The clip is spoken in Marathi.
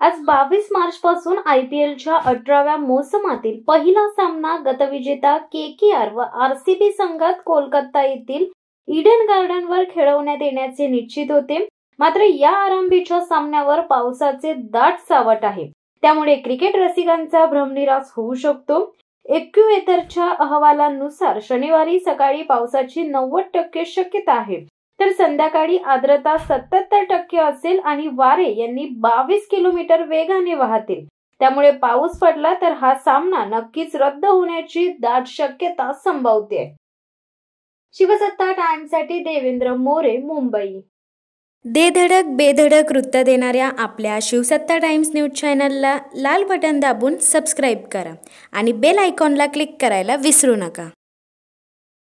आज 22 मार्च पासून IPLच्या 18व्या मोसमातील पहिला सामना गतविजेता KKR व RCB संघात कोलकाता येथील ईडन गार्डनवर खेळवण्यात येण्याचे निश्चित होते। मात्र या आरंभीच्या सामन्यावर पावसाचे दाट सावट आहे, त्यामुळे क्रिकेट रसिकांचा भ्रमनिरास होऊ शकतो। एक्युवेदरच्या अहवालानुसार शनिवारी सकाळी पावसाची 90% शक्यता आहे, तर संध्याकाळी आर्द्रता 77% असेल आणि वारे यांनी 22 किलोमीटर वेगाने वाहतील। त्यामुळे पाऊस पडला तर हा सामना नक्कीच रद्द होण्याची दाट शक्यता संभवते। शिवसत्ता टाइम्ससाठी देवेंद्र मोरे, मुंबई। दे धडक बेधडक वृत्त देणाऱ्या आपल्या शिवसत्ता टाइम्स न्यूज चॅनलला लाल बटन दाबून सबस्क्राईब करा आणि बेल आयकॉनला क्लिक करायला विसरू नका।